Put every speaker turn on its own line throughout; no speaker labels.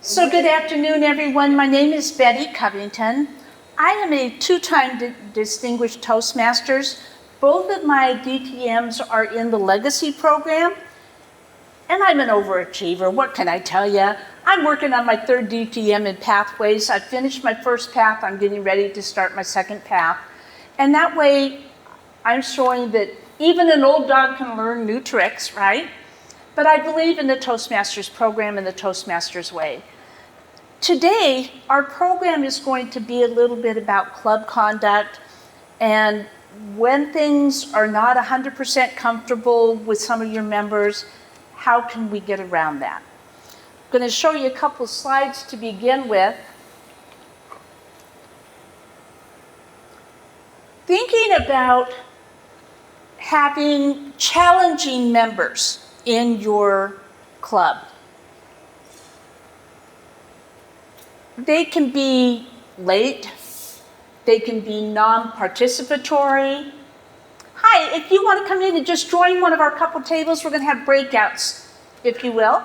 So good afternoon, everyone. My name is Bettie Covington. I am a two-time distinguished Toastmasters. Both of my DTMs are in the Legacy program, and I'm an overachiever. What can I tell you? I'm working on my third DTM in Pathways. I finished my first path. I'm getting ready to start my second path. And that way, I'm showing that even an old dog can learn new tricks, right? But I believe in the Toastmasters program and the Toastmasters way. Today, our program is going to be a little bit about club conduct, and when things are not 100% comfortable with some of your members, how can we get around that? I'm going to show you a couple of slides to begin with. Thinking about having challenging members in your club. They can be late, they can be non-participatory. Hi, if you want to come in and just join one of our couple tables, we're going to have breakouts, if you will.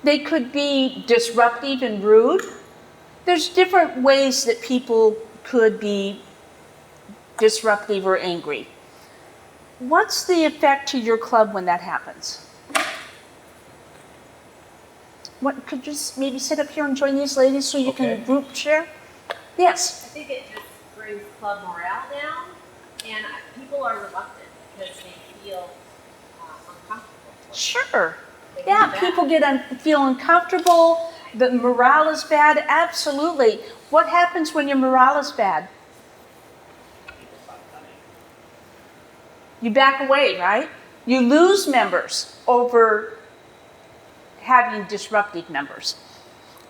They could be disruptive and rude. There's different ways that people could be disruptive or angry. What's the effect to your club when that happens? What, could you maybe sit up here and join these ladies so you can group share? Yes?
I think it just brings club morale down, and people are reluctant because they feel uncomfortable.
Sure. Yeah, people feel uncomfortable, the morale is bad, absolutely. What happens when your morale is bad? You back away, right? You lose members over having disruptive members.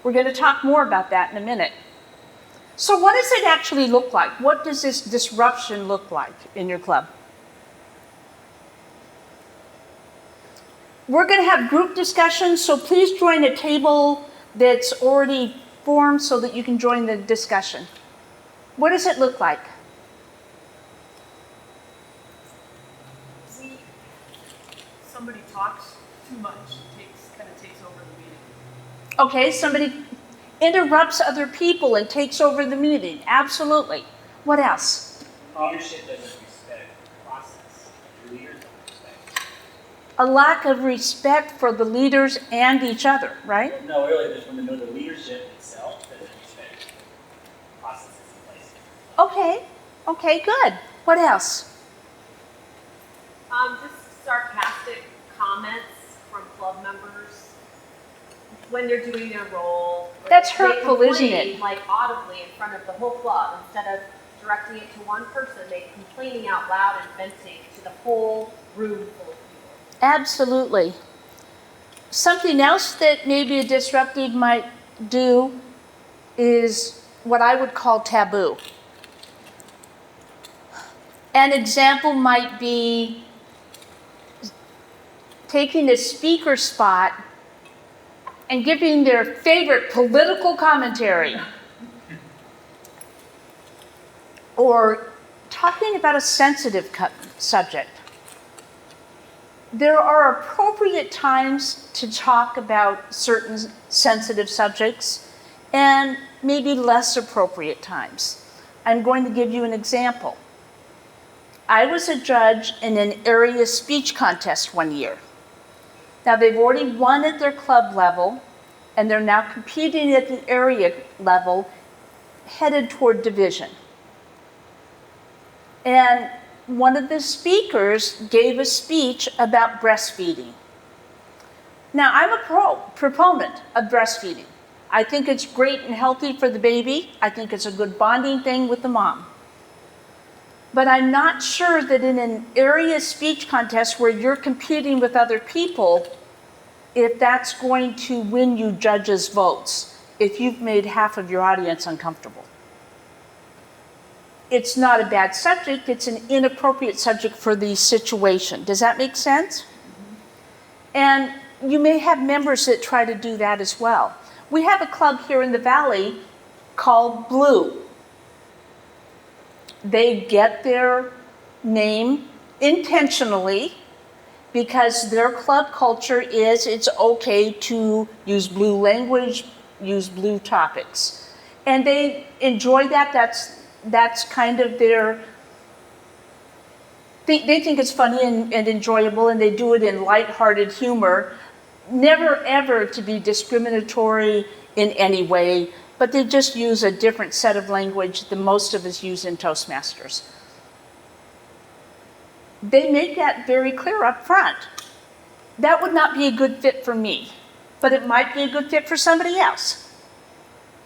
We're going to talk more about that in a minute. So what does it actually look like? What does this disruption look like in your club? We're going to have group discussions, so please join a table that's already formed so that you can join the discussion. What does it look like?
Somebody talks too much, kind of takes over the meeting.
Okay, somebody interrupts other people and takes over the meeting. Absolutely. What else?
Leadership doesn't respect the process. The leaders don't respect.
A lack of respect for the leaders and each other, right?
No, really, just when the leadership itself doesn't respect the processes in place.
Okay, good. What else?
Just sarcastic comments from club members when they're doing their role.
That's hurtful, isn't it?
Like audibly in front of the whole club instead of directing it to one person. They're complaining out loud and venting to the whole room full of people.
Absolutely. Something else that maybe a disruptive might do is what I would call taboo. An example might be taking a speaker spot and giving their favorite political commentary, or talking about a sensitive subject. There are appropriate times to talk about certain sensitive subjects and maybe less appropriate times. I'm going to give you an example. I was a judge in an area speech contest one year. Now, they've already won at their club level, and they're now competing at the area level, headed toward division. And one of the speakers gave a speech about breastfeeding. Now, I'm a proponent of breastfeeding. I think it's great and healthy for the baby. I think it's a good bonding thing with the mom. But I'm not sure that in an area speech contest where you're competing with other people, if that's going to win you judges' votes, if you've made half of your audience uncomfortable. It's not a bad subject, it's an inappropriate subject for the situation. Does that make sense? Mm-hmm. And you may have members that try to do that as well. We have a club here in the Valley called Blue. They get their name intentionally because their club culture is it's okay to use blue language, use blue topics. And they enjoy that. That's kind of their, they think it's funny and enjoyable, and they do it in lighthearted humor, never ever to be discriminatory in any way, but they just use a different set of language than most of us use in Toastmasters. They make that very clear up front. That would not be a good fit for me, but it might be a good fit for somebody else.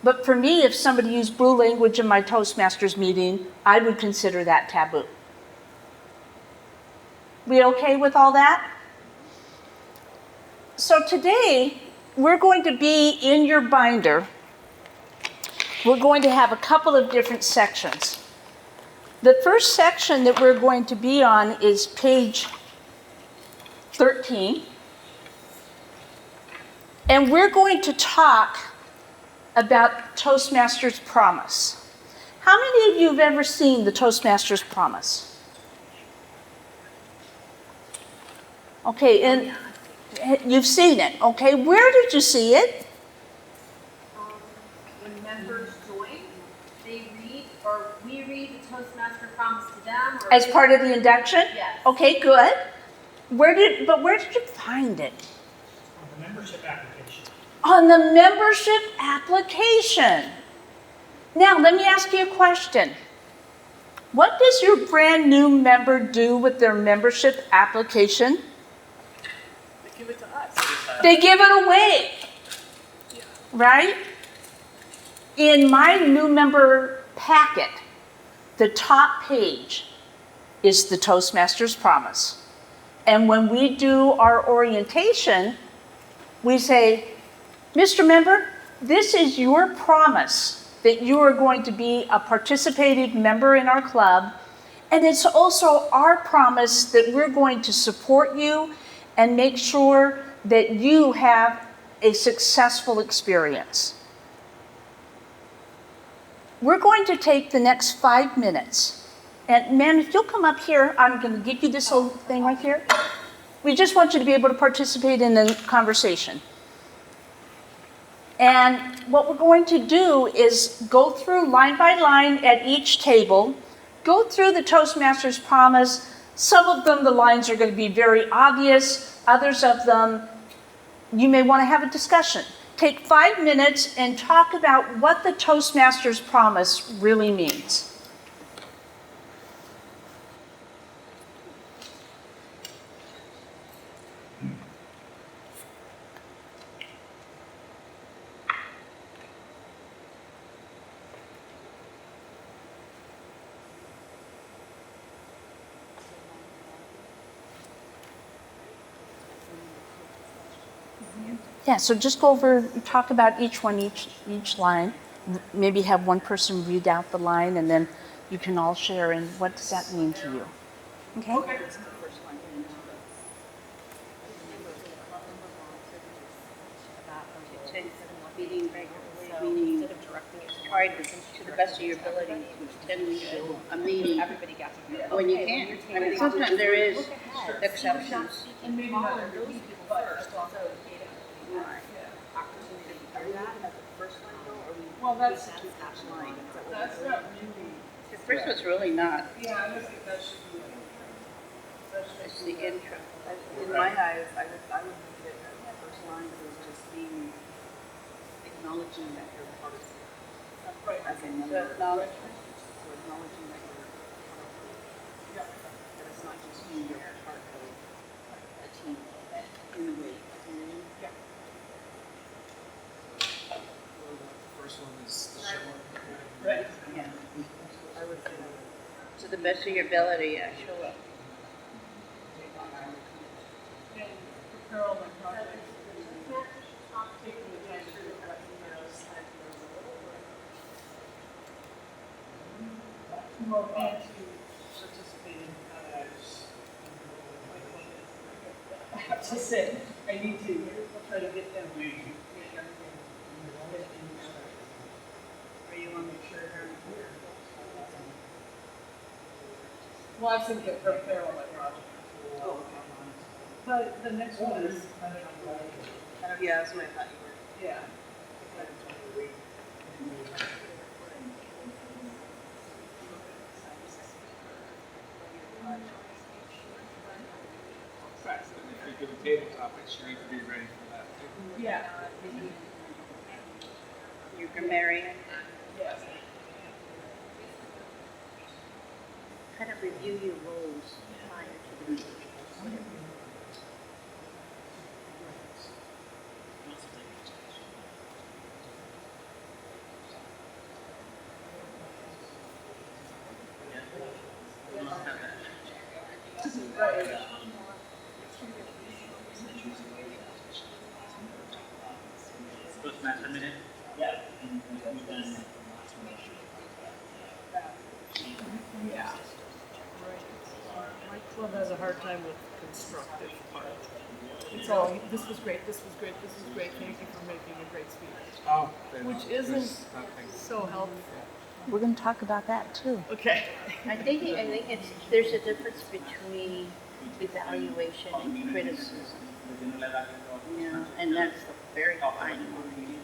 But for me, if somebody used blue language in my Toastmasters meeting, I would consider that taboo. We okay with all that? So today, we're going to be in your binder. We're going to have a couple of different sections. The first section that we're going to be on is page 13. And we're going to talk about Toastmasters Promise. How many of you have ever seen the Toastmasters Promise? Okay, and you've seen it, okay? Where did you see it?
When members join, they read, or we read the Toastmaster Promise to them. Or
As part of the induction?
Yes.
Okay, good. Where did you find it?
On the membership application.
On the membership application. Now, let me ask you a question. What does your brand new member do with their membership application?
They give it to us.
They give it away, right? In my new member packet, the top page is the Toastmasters Promise. And when we do our orientation, we say, Mr. Member, this is your promise that you are going to be a participating member in our club. And it's also our promise that we're going to support you and make sure that you have a successful experience. We're going to take the next 5 minutes. And ma'am, if you'll come up here, I'm going to give you this little thing right here. We just want you to be able to participate in the conversation. And what we're going to do is go through line by line at each table, go through the Toastmasters Promise. Some of them, the lines are going to be very obvious. Others of them, you may want to have a discussion. Take 5 minutes and talk about what the Toastmasters Promise really means. Yeah, so just go over, talk about each one, each line. Maybe have one person read out the line, and then you can all share. And what does that mean to you? Okay.
Meeting regularly, meaning try to the best of your ability to attend a meeting when you can. I mean, sometimes there is exceptions.
And maybe not those people first. Well, that's not really.
The first one's really not.
Yeah, I don't think that should be.
It's the intro.
In my eyes, I would look at the first line as just being acknowledging that you're part of it.
Right.
As a member.
So acknowledgement.
So acknowledging that you're part of it.
Yeah.
That it's not just you, you're part of a team in the way.
Yeah.
Well, the first one is the show up.
Right.
Yeah.
I would say that.
To the best of your ability, show up.
And prepare all my projects. Taking the time to let me know. Well, and to participate in I have to say, I need to try to get them to get everything.
Or you want to make sure they're here.
Well, I think get prepare all my projects.
Oh, okay.
But the next one is, I don't know,
Yeah, that's what I thought you were.
yeah.
Okay.
topics, you need to be ready for that too.
Yeah.
You're grammarian.
Yes.
Kind of review your roles prior to the meeting. Whatever.
Toastmaster minute? Yeah. We've done
Yeah. My club has a hard time with constructive part. It's all, this was great, this was great, this was great, thank you for making a great speech.
Oh,
Which
there's
isn't
nothing.
so helpful.
We're going to talk about that too.
Okay.
I think there's a difference between evaluation and criticism. Yeah, and that's a very fine line.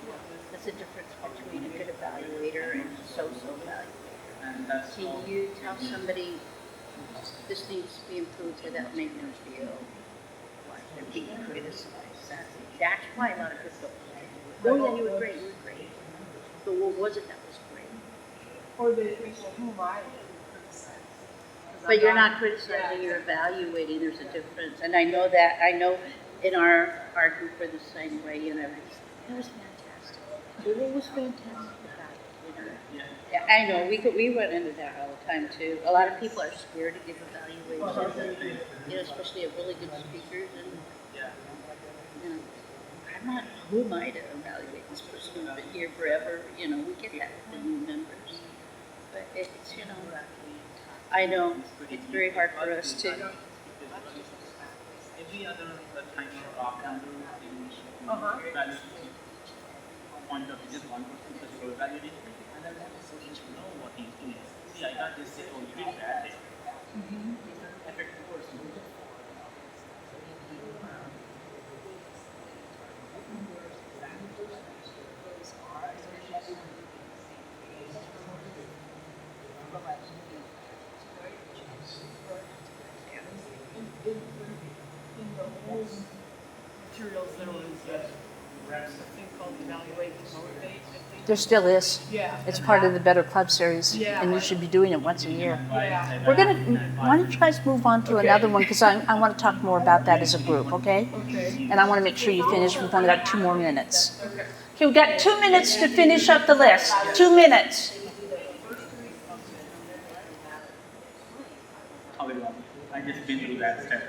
There's a difference between a good evaluator and a so-so evaluator. Can you tell somebody this needs to be improved without making them feel like they're being criticized? That's why a lot of people go, oh yeah, you were great, you were great. But what was it that was great?
Or they think, well, who am I to criticize?
But you're not criticizing, you're evaluating, there's a difference. And I know that, I know in our group we're the same way, you know, it was fantastic. What was fantastic about it, you know? Yeah, I know, we run into that all the time too. A lot of people are scared to give evaluations, you know, especially of really good speakers and, you know, I'm not, who am I to evaluate this person who's been here forever? You know, we get that with the new members. But it's, you know, I know it's very hard for us too.
every other time or after value point of view, just one person that you are evaluating, and then so you should know what he's doing. See, I can't just say, oh, you did that. Effective person.
In the old materials, there was a thing called evaluate to motivate, I think.
There still is.
Yeah.
It's part of the Better Club series,
Yeah.
and you should be doing it once a year.
Yeah.
We're gonna. Why don't you guys move on to another one, because I want to talk more about that as a group, okay?
Okay.
And I want to make sure you finish. We've only got 2 more minutes. Okay, we've got 2 minutes to finish up the list. 2 minutes.
However, I just been through that step.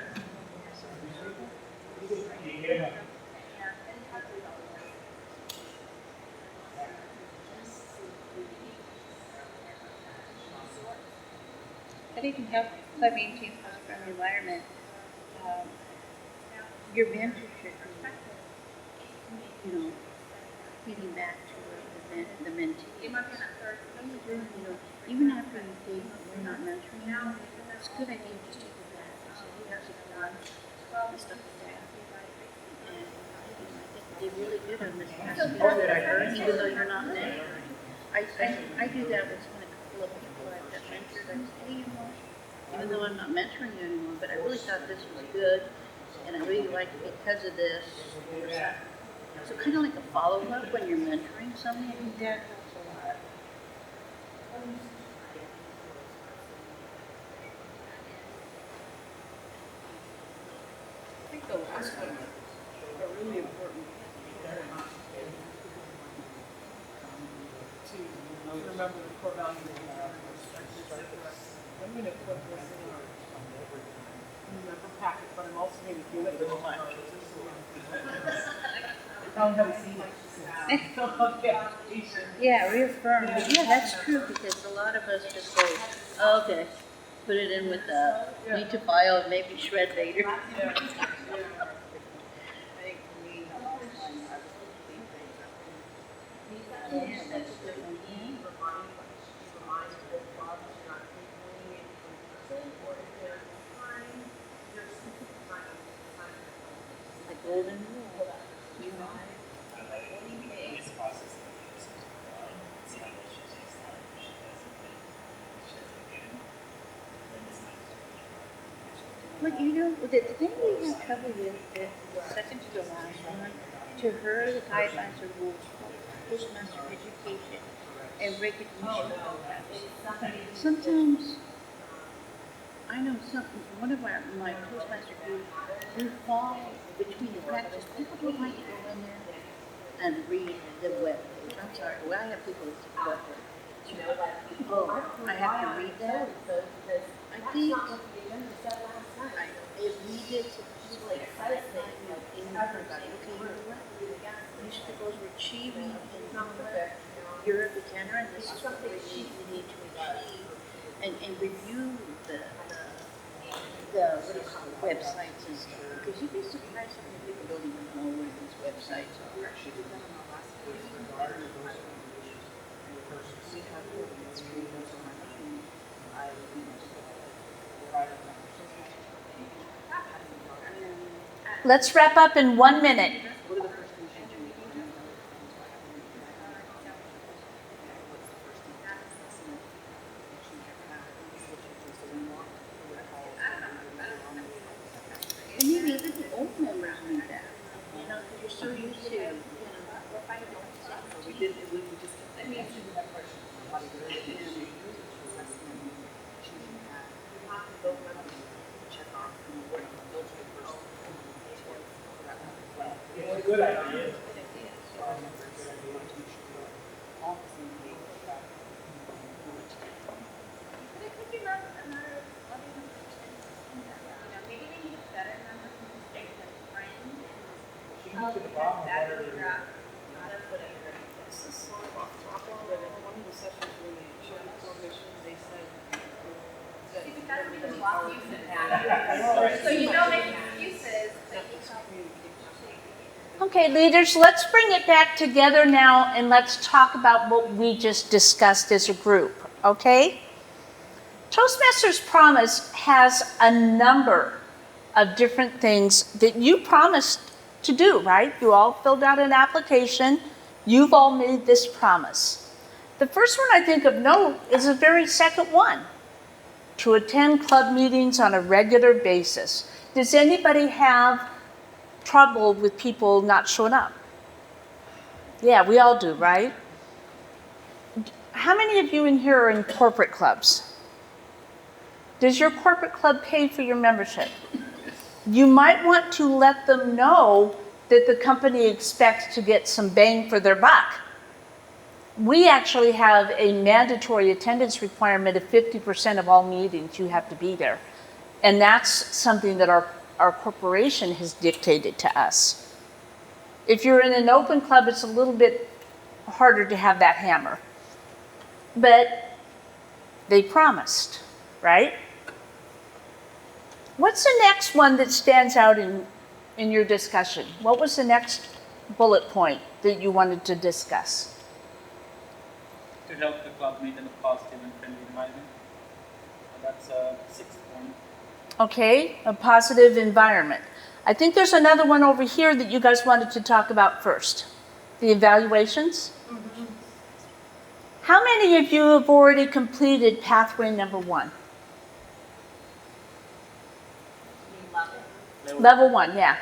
I think in health clubbing team friendly environment, your mentorship, you know, feeding back to the mentee. You know, even after you think you're not mentoring now, it's a good idea just to go back and say, hey, how's it going? And stuff like that. And you know, I think they did really good on this past speech that I heard, even though you're not mentoring. I do that with a couple of people I've got mentored. I say, hey, you know, even though I'm not mentoring you anymore, but I really thought this was good, and I really liked it because of this. So kind of like a follow-up when you're mentoring somebody, I think that helps a lot.
I think the last one, a really important to remember the core values. I'm going to put this in our member packet, but I'm also going to give it to the client. I haven't seen it. Okay.
Yeah, reaffirm. But yeah, that's true because a lot of us just go, oh, okay, put it in with the need to file and maybe shred later.
Yeah.
Yeah, that's a good one. The golden rule. You know.
This process see how much she takes, how much she does, and then she does it again. Then it's
But you know, the thing we have trouble with, the second to the last one, to her, the guidelines are rules for Toastmaster education and recognition programs. Sometimes, I know one of my Toastmaster groups, we fall between the practice. People don't like to go in there and read the web page. I'm sorry, well, I have people that web page. Oh, I have to read that? I think if we did to like in everybody, okay, you know what? These goals we're achieving in Europe, Canada, and this is what we need to achieve, and review the what do you call it, websites and stuff, because you'd be surprised how many people don't even know where these websites are.
Let's wrap up in 1 minute.
And maybe even the old members need that, you know, because you're so used to, you know,
We did, we just, I mean, answering that question. How do you do it? Assessment, choosing that. You have to go check off, what those are the first.
It's a good idea.
One of the sessions when they showed the prohibitions, they said that
So you don't make excuses, but you
Okay, leaders, let's bring it back together now and let's talk about what we just discussed as a group, okay? Toastmasters Promise has a number of different things that you promised to do, right? You all filled out an application. You've all made this promise. The first one I think of note is the very second one, to attend club meetings on a regular basis. Does anybody have trouble with people not showing up? Yeah, we all do, right? How many of you in here are in corporate clubs? Does your corporate club pay for your membership? You might want to let them know that the company expects to get some bang for their buck. We actually have a mandatory attendance requirement of 50% of all meetings. You have to be there. And that's something that our corporation has dictated to us. If you're in an open club, it's a little bit harder to have that hammer. But they promised, right? What's the next one that stands out in your discussion? What was the next bullet point that you wanted to discuss?
To help the club maintain a positive and friendly environment. That's a 6th point.
Okay, a positive environment. I think there's another one over here that you guys wanted to talk about first. The evaluations. Mm-hmm. How many of you have already completed pathway number 1? Level 1, yeah.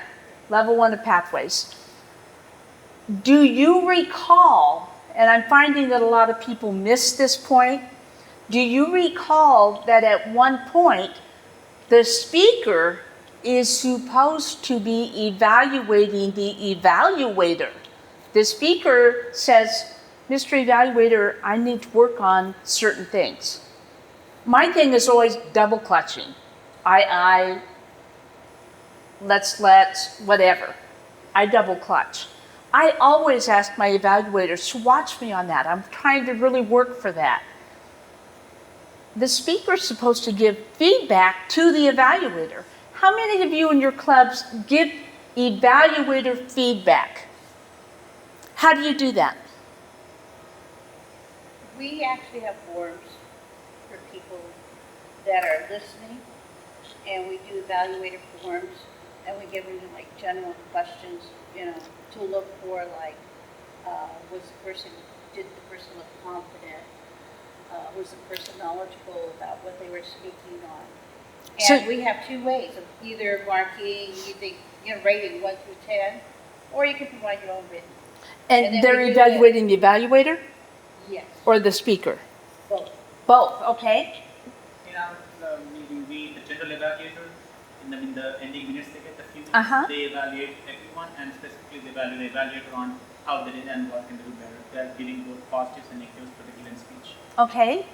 Level 1 of pathways. Do you recall, and I'm finding that a lot of people miss this point, do you recall that at one point the speaker is supposed to be evaluating the evaluator? The speaker says, Mr. Evaluator, I need to work on certain things. My thing is always double clutching. Let's, whatever. I double clutch. I always ask my evaluators to watch me on that. I'm trying to really work for that. The speaker's supposed to give feedback to the evaluator. How many of you in your clubs give evaluator feedback? How do you do that?
We actually have forums for people that are listening, and we do evaluator forums, and we give them like general questions, you know, to look for like, did the person look confident? Was the person knowledgeable about what they were speaking on?
So-
And we have two ways of either marking, rating 1 through 10, or you can provide your own written. And then
And they're
we do
evaluating the evaluator
Yes,
or the speaker?
both.
Both, okay.
In our meeting, the general evaluator, in the ending minutes, they get the few minutes,
Uh-huh.
they evaluate everyone, and specifically they evaluate the evaluator on how they did and what can they do better. They're giving both positives and negatives for the given speech.
Okay,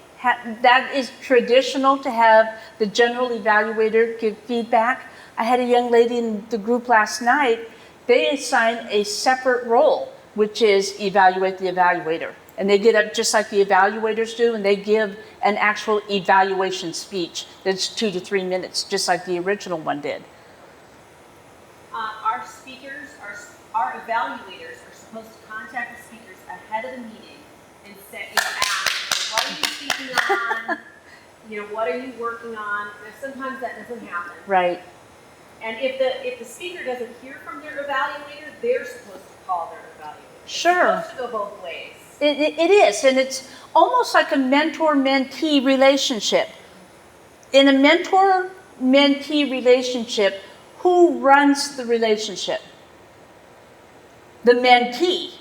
that is traditional to have the general evaluator give feedback. I had a young lady in the group last night, they assign a separate role, which is evaluate the evaluator. And they get up just like the evaluators do, and they give an actual evaluation speech that's 2 to 3 minutes, just like the original one did.
Our speakers, our evaluators are supposed to contact the speakers ahead of the meeting and ask, what are you speaking on? What are you working on? Sometimes that doesn't happen.
Right.
And if the speaker doesn't hear from their evaluator, they're supposed to call their evaluator.
Sure.
It's supposed to go both ways.
It is, and it's almost like a mentor-mentee relationship. In a mentor-mentee relationship, who runs the relationship? The mentee.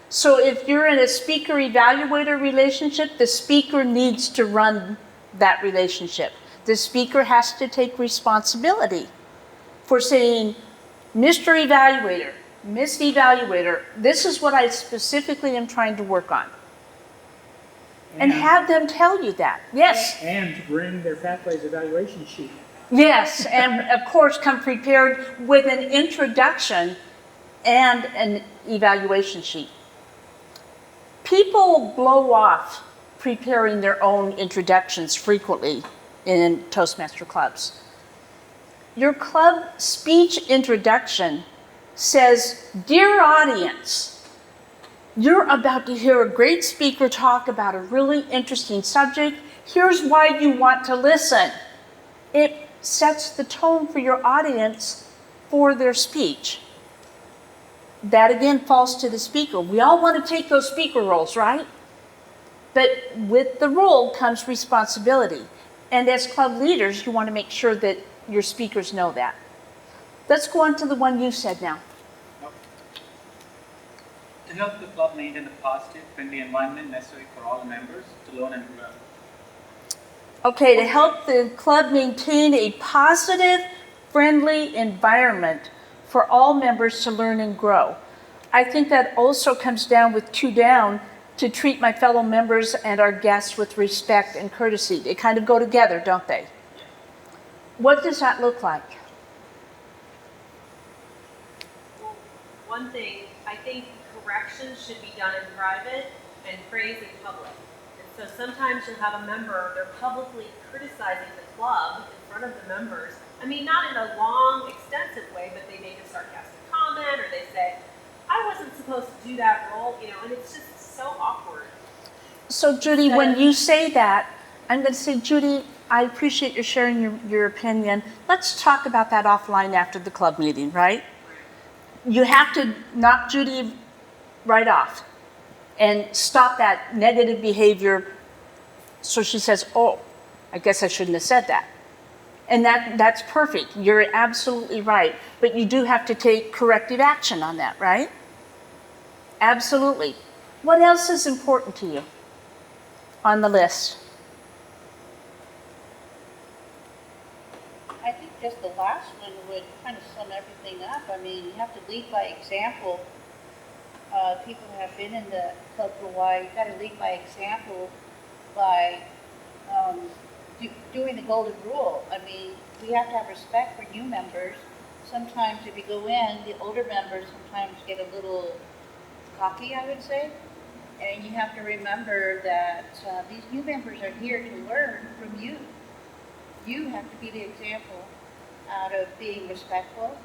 So if you're in a speaker-evaluator relationship, the speaker needs to run that relationship. The speaker has to take responsibility for saying, Mr. Evaluator, Miss Evaluator, this is what I specifically am trying to work on. And have them tell you that. Yes.
And bring their Pathways evaluation sheet.
Yes, and of course come prepared with an introduction and an evaluation sheet. People blow off preparing their own introductions frequently in Toastmaster clubs. Your club speech introduction says, "Dear audience, you're about to hear a great speaker talk about a really interesting subject. Here's why you want to listen." It sets the tone for your audience for their speech. That again falls to the speaker. We all want to take those speaker roles, right? But with the role comes responsibility. And as club leaders, you want to make sure that your speakers know that. Let's go on to the one you said now.
To help the club maintain a positive, friendly environment necessary for all members to learn and grow.
Okay, to help the club maintain a positive, friendly environment for all members to learn and grow. I think that also comes down with 2 down, to treat my fellow members and our guests with respect and courtesy. They kind of go together, don't they? What does that look like?
Well, one thing, I think corrections should be done in private and praise in public. And so sometimes you'll have a member, they're publicly criticizing the club in front of the members. I mean, not in a long, extensive way, but they make a sarcastic comment or they say, "I wasn't supposed to do that role," and it's just so awkward.
So Judy, when you say that, I'm going to say, Judy, I appreciate you sharing your opinion. Let's talk about that offline after the club meeting, right? You have to knock Judy right off and stop that negative behavior so she says, "Oh, I guess I shouldn't have said that." And that's perfect. You're absolutely right. But you do have to take corrective action on that, right? Absolutely. What else is important to you on the list?
I think just the last one would kind of sum everything up. I mean, you have to lead by example. People who have been in the club for a while, you've got to lead by example by doing the golden rule. I mean, we have to have respect for new members. Sometimes if you go in, the older members sometimes get a little cocky, I would say. And you have to remember that these new members are here to learn from you. You have to be the example out of being respectful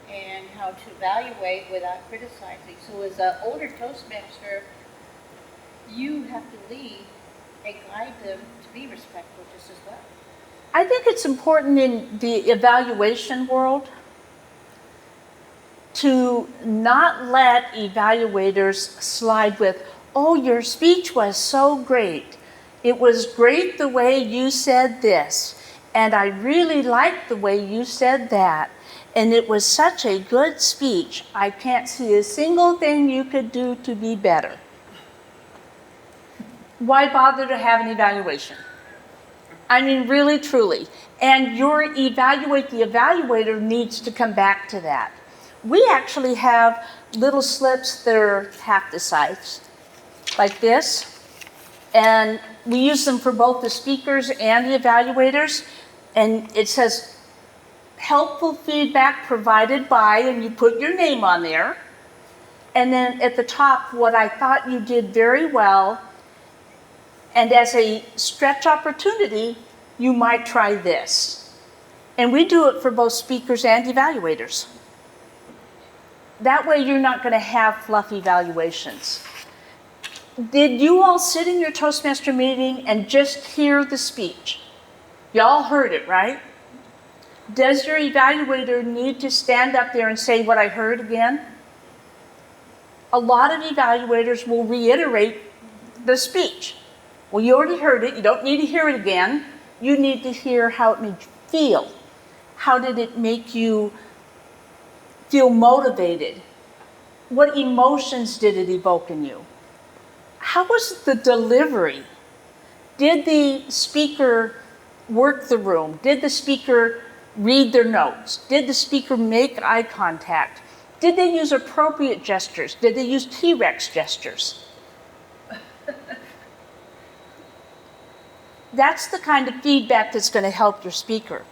and how to evaluate without criticizing. So as an older Toastmaster, you have to lead and guide them to be respectful just as well.
I think it's important in the evaluation world to not let evaluators slide with, "Oh, your speech was so great. It was great the way you said this. And I really liked the way you said that. And it was such a good speech. I can't see a single thing you could do to be better. Why bother to have an evaluation? I mean, really, truly. And the evaluator needs to come back to that. We actually have little slips that are half the size, like this. And we use them for both the speakers and the evaluators. And it says, helpful feedback provided by, and you put your name on there. And then at the top, what I thought you did very well, and as a stretch opportunity, you might try this. And we do it for both speakers and evaluators. That way you're not going to have fluff evaluations. Did you all sit in your Toastmaster meeting and just hear the speech? Y'all heard it, right? Does your evaluator need to stand up there and say what I heard again? A lot of evaluators will reiterate the speech. Well, you already heard it. You don't need to hear it again. You need to hear how it made you feel. How did it make you feel motivated? What emotions did it evoke in you? How was the delivery? Did the speaker work the room? Did the speaker read their notes? Did the speaker make eye contact? Did they use appropriate gestures? Did they use T-Rex gestures? That's the kind of feedback that's going to help your speaker.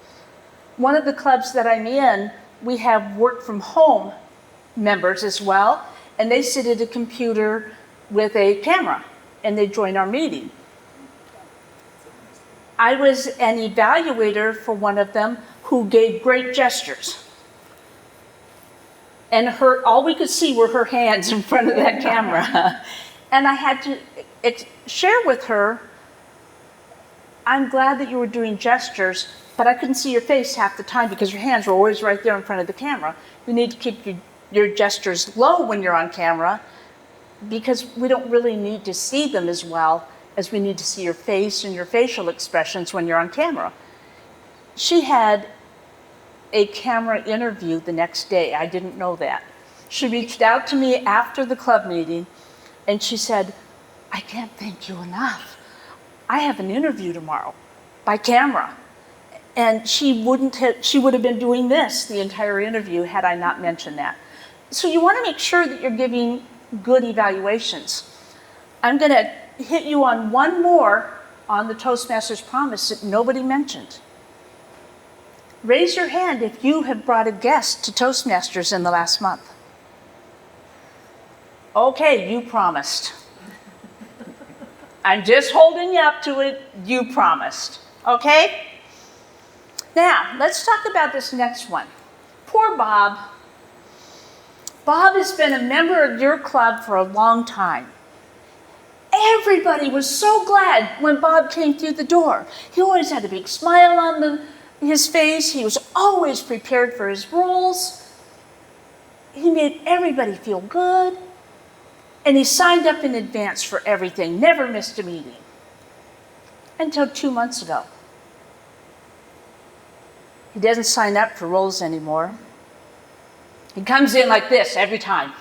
One of the clubs that I'm in, we have work from home members as well, and they sit at a computer with a camera, and they join our meeting. I was an evaluator for one of them who gave great gestures. And all we could see were her hands in front of that camera. And I had to share with her, I'm glad that you were doing gestures, but I couldn't see your face half the time because your hands were always right there in front of the camera. You need to keep your gestures low when you're on camera because we don't really need to see them as well as we need to see your face and your facial expressions when you're on camera. She had a camera interview the next day. I didn't know that. She reached out to me after the club meeting and she said, I can't thank you enough. I have an interview tomorrow by camera. And she would have been doing this the entire interview had I not mentioned that. So you want to make sure that you're giving good evaluations. I'm going to hit you on one more on the Toastmasters Promise that nobody mentioned. Raise your hand if you have brought a guest to Toastmasters in the last month. Okay, you promised. I'm just holding you up to it. You promised. Okay? Now, let's talk about this next one. Poor Bob. Bob has been a member of your club for a long time. Everybody was so glad when Bob came through the door. He always had a big smile on his face. He was always prepared for his rules. He made everybody feel good. And he signed up in advance for everything, never missed a meeting. Until 2 months ago. He doesn't sign up for roles anymore. He comes in like this every time.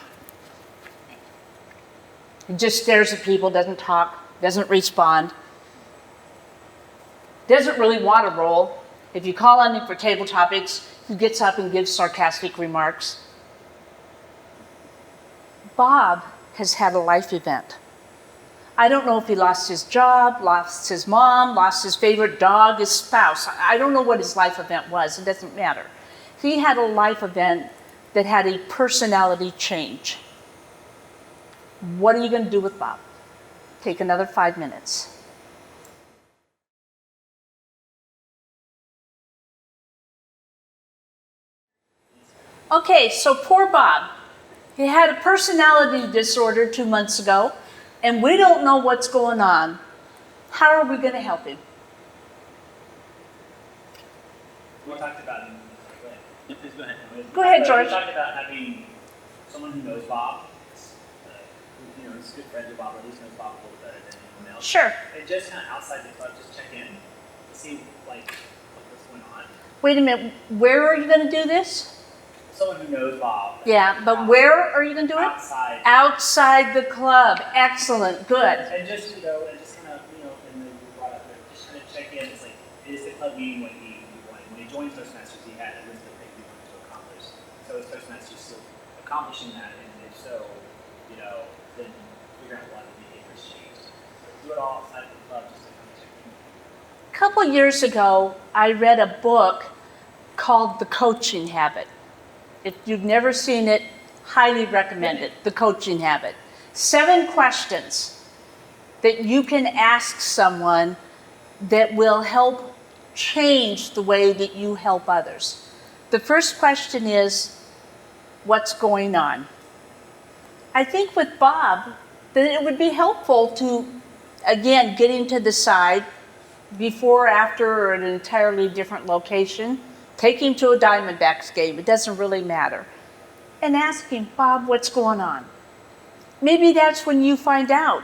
He just stares at people, doesn't talk, doesn't respond. Doesn't really want a role. If you call on him for table topics, he gets up and gives sarcastic remarks. Bob has had a life event. I don't know if he lost his job, lost his mom, lost his favorite dog, his spouse. I don't know what his life event was. It doesn't matter. He had a life event that had a personality change. What are you going to do with Bob? Take another 5 minutes. Okay, so poor Bob. He had a personality disorder 2 months ago. And we don't know what's going on. How are we going to help him?
We talked about, go ahead.
Go ahead, George.
We talked about having someone who knows Bob, who is good friends with Bob, or at least knows Bob a little better than anyone else.
Sure.
And just kind of outside the club, just check in, see like what the going on.
Wait a minute, where are you going to do this?
Someone who knows Bob.
Yeah, but where are you going to do it?
Outside.
Outside the club. Excellent, good.
And just, and just kind of, and then we brought up there, just kind of check in. It's like, is the club meeting what he wanted? When he joined Toastmasters, he had a list of things he wanted to accomplish. So is Toastmasters still accomplishing that? And if so, then figure out why the behavior's changed. So do it all outside of the club just to kind of check in.
A couple years ago, I read a book called The Coaching Habit. If you've never seen it, highly recommend it, The Coaching Habit. 7 questions that you can ask someone that will help change the way that you help others. The first question is, what's going on? I think with Bob, that it would be helpful to, again, get him to the side before, after, or at an entirely different location. Take him to a Diamondbacks game, it doesn't really matter. And ask him, Bob, what's going on? Maybe that's when you find out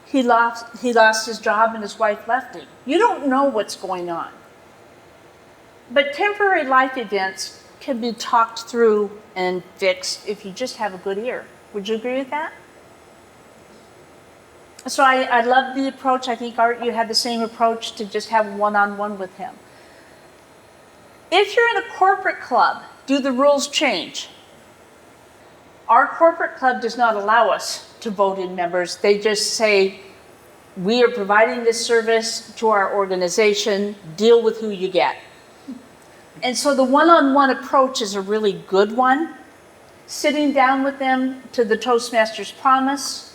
he lost his job and his wife left him. You don't know what's going on. But temporary life events can be talked through and fixed if you just have a good ear. Would you agree with that? So I love the approach. I think, Art, you had the same approach to just have one-on-one with him. If you're in a corporate club, do the rules change? Our corporate club does not allow us to vote in members. They just say, we are providing this service to our organization, deal with who you get. And so the one-on-one approach is a really good one. Sitting down with them to the Toastmasters Promise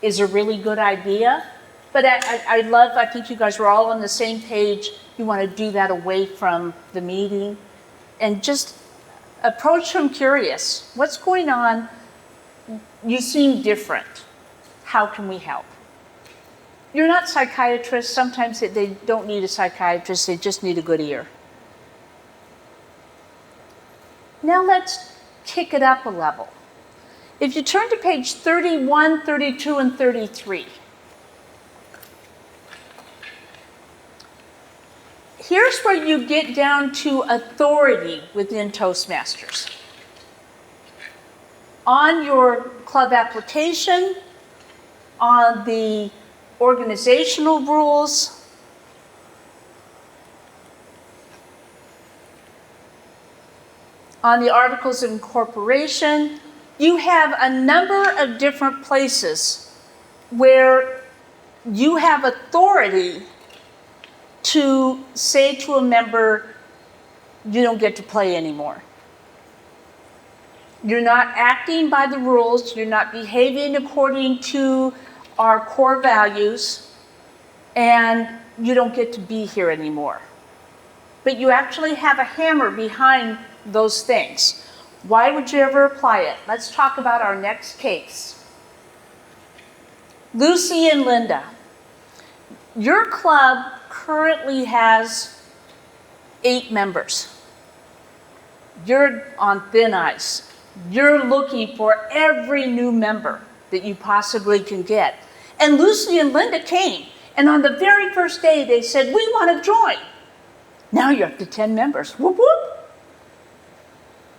is a really good idea. But I think you guys were all on the same page. You want to do that away from the meeting and just approach them curious. What's going on? You seem different. How can we help? You're not psychiatrists. Sometimes they don't need a psychiatrist. They just need a good ear. Now let's kick it up a level. If you turn to page 31, 32, and 33, here's where you get down to authority within Toastmasters. On your club application, on the organizational rules, on the Articles of Incorporation, you have a number of different places where you have authority to say to a member, you don't get to play anymore. You're not acting by the rules, you're not behaving according to our core values, and you don't get to be here anymore. But you actually have a hammer behind those things. Why would you ever apply it? Let's talk about our next case. Lucy and Linda. Your club currently has 8 members. You're on thin ice. You're looking for every new member that you possibly can get. And Lucy and Linda came, and on the very first day they said, we want to join. Now you're up to 10 members. Whoop, whoop.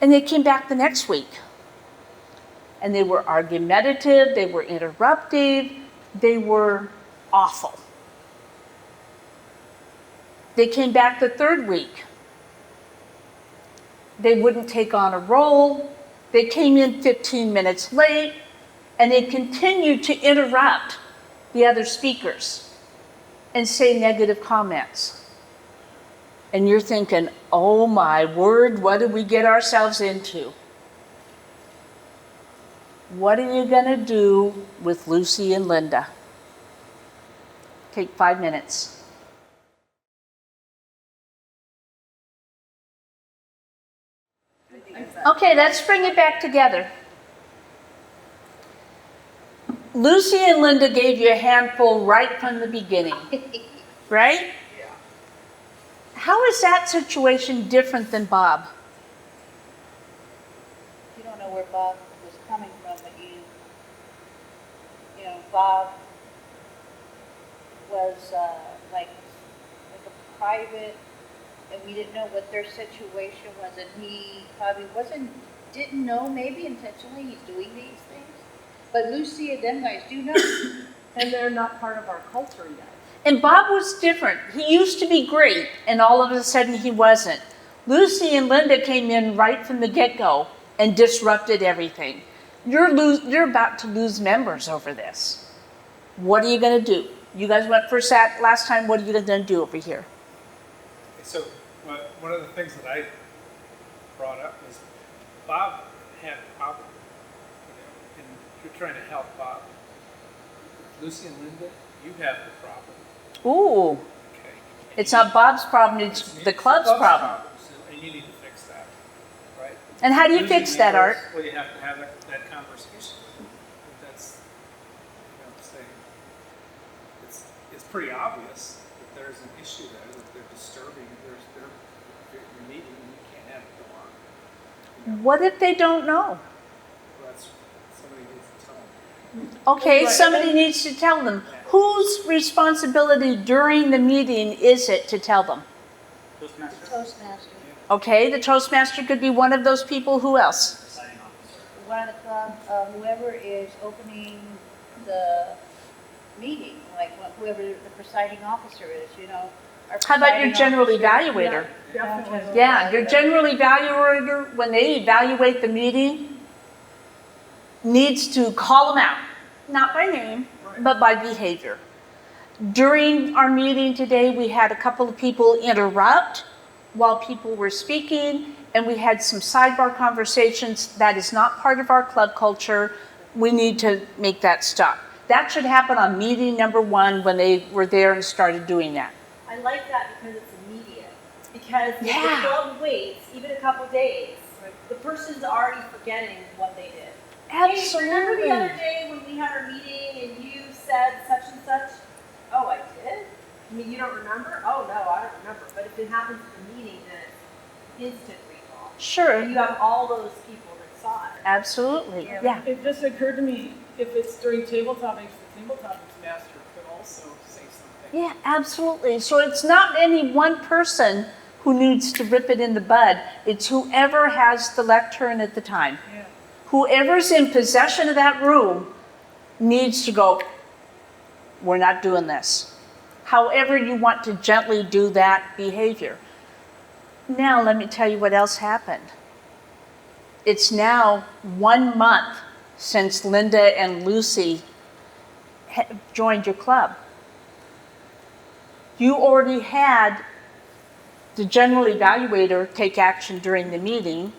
And they came back the next week. And they were argumentative, they were interruptive, they were awful. They came back the 3rd week. They wouldn't take on a role. They came in 15 minutes late, and they continued to interrupt the other speakers and say negative comments. And you're thinking, oh my word, what did we get ourselves into? What are you going to do with Lucy and Linda? Take 5 minutes. Okay, let's bring it back together. Lucy and Linda gave you a handful right from the beginning, right?
Yeah.
How is that situation different than Bob?
You don't know where Bob was coming from, but Bob was like a private and we didn't know what their situation was, and he probably didn't know maybe intentionally he's doing these things. But Lucy and them guys do know.
And they're not part of our culture yet.
And Bob was different. He used to be great, and all of a sudden he wasn't. Lucy and Linda came in right from the get-go and disrupted everything. You're about to lose members over this. What are you going to do? You guys went for SAT last time. What are you going to do over here?
So one of the things that I brought up was Bob had a problem, and you're trying to help Bob. Lucy and Linda, you have the problem.
Ooh,
Okay.
it's not Bob's problem, it's the club's problem.
And you need to fix that, right?
And how do you
Lucy
fix that, Art?
Well, you have to have that conversation with them. That's, saying, it's pretty obvious that there's an issue there, that they're disturbing, your meeting, and you can't have it go on.
What if they don't know?
That's, somebody needs to tell them.
Okay,
Right.
somebody needs to tell them. Whose responsibility during the meeting is it to tell them?
Toastmasters,
Toastmaster.
Okay, the Toastmaster could be one of those people. Who else?
deciding officer.
One of the club, whoever is opening the meeting, like whoever the presiding officer is, our
How about your
presiding
general
officer-
evaluator?
Definitely.
Yeah, your general evaluator, when they evaluate the meeting, needs to call them out. Not by name, but by behavior. During our meeting today, we had a couple of people interrupt while people were speaking, and we had some sidebar conversations. That is not part of our club culture. We need to make that stop. That should happen on meeting number 1 when they were there and started doing that.
I like that because it's immediate. Because if
Yeah.
the club waits even a couple days, the person's already forgetting what they did. Hey, remember the other day when we had our meeting and you said such and such? Oh, I did? I mean, you don't remember? Oh, no, I don't remember. But if it happens at the meeting, then it's instant recall.
Sure,
And you have all those people that saw it.
absolutely, yeah.
It just occurred to me, if it's during table topics, the table topics master could also say something.
Yeah, absolutely. So it's not any one person who needs to rip it in the bud. It's whoever has the lectern at the time.
Yeah.
Whoever's in possession of that room needs to go, we're not doing this. However you want to gently do that behavior. Now let me tell you what else happened. It's now 1 month since Linda and Lucy joined your club. You already had the general evaluator take action during the meeting.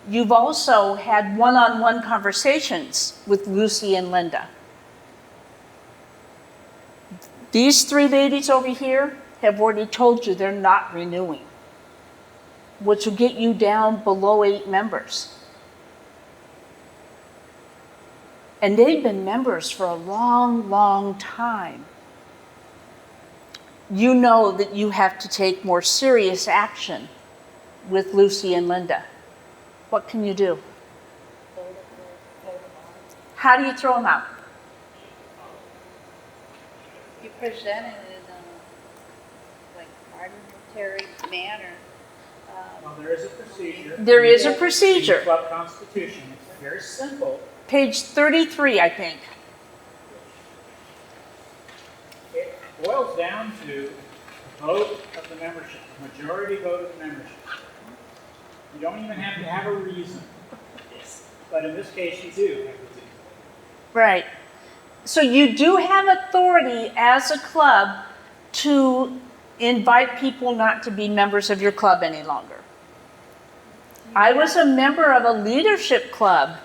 You've also had one-on-one conversations with Lucy and Linda. These 3 ladies over here have already told you they're not renewing, which will get you down below 8 members. And they've been members for a long, long time. You know that you have to take more serious action with Lucy and Linda. What can you do? How do you throw them out?
You present it in a like parliamentary manner.
Well, there is a procedure.
There is a
In the
procedure.
club constitution, it's very simple.
Page 33, I think.
It boils down to a vote of the membership, a majority vote of the membership. You don't even have to have a reason. But in this case, you do have a reason.
Right. So you do have authority as a club to invite people not to be members of your club any longer. I was a member of a leadership club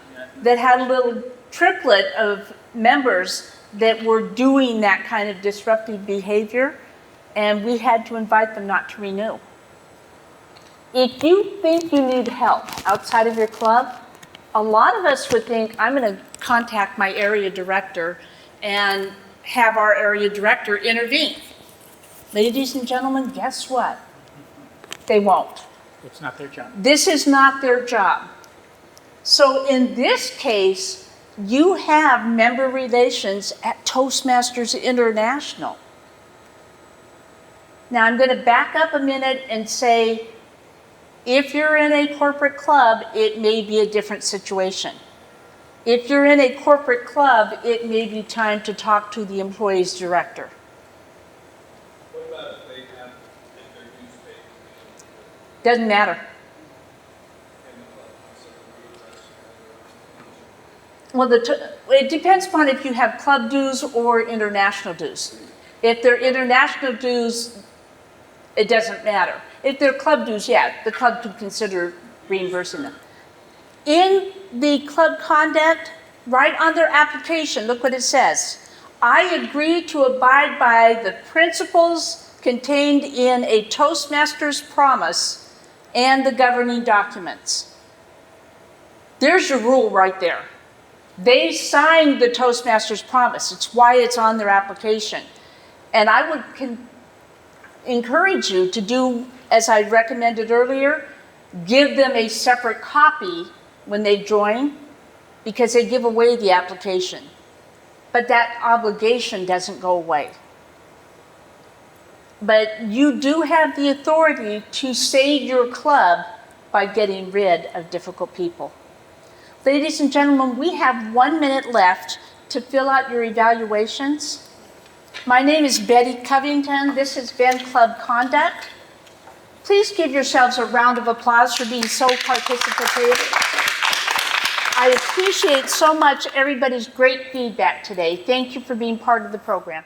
that had a little triplet of members that were doing that kind of disruptive behavior, and we had to invite them not to renew. If you think you need help outside of your club, a lot of us would think, I'm going to contact my area director and have our area director intervene. Ladies and gentlemen, guess what? They won't.
It's not their job.
This is not their job. So in this case, you have member relations at Toastmasters International. Now I'm going to back up a minute and say, if you're in a corporate club, it may be a different situation. If you're in a corporate club, it may be time to talk to the employee's director.
What about if they have, if their dues paid?
Doesn't matter.
In the club, so we would
Well, it depends upon if you have club dues or international dues. If they're international dues, it doesn't matter. If they're club dues, yeah, the club could consider reimbursing them. In the club conduct, right on their application, look what it says. I agree to abide by the principles contained in a Toastmasters promise and the governing documents. There's your rule right there. They signed the Toastmasters promise. It's why it's on their application. And I would encourage you to do, as I recommended earlier, give them a separate copy when they join, because they give away the application. But that obligation doesn't go away. But you do have the authority to save your club by getting rid of difficult people. Ladies and gentlemen, we have 1 minute left to fill out your evaluations. My name is Bettie Covington. This has been Club Conduct. Please give yourselves a round of applause for being so participative. I appreciate so much everybody's great feedback today. Thank you for being part of the program.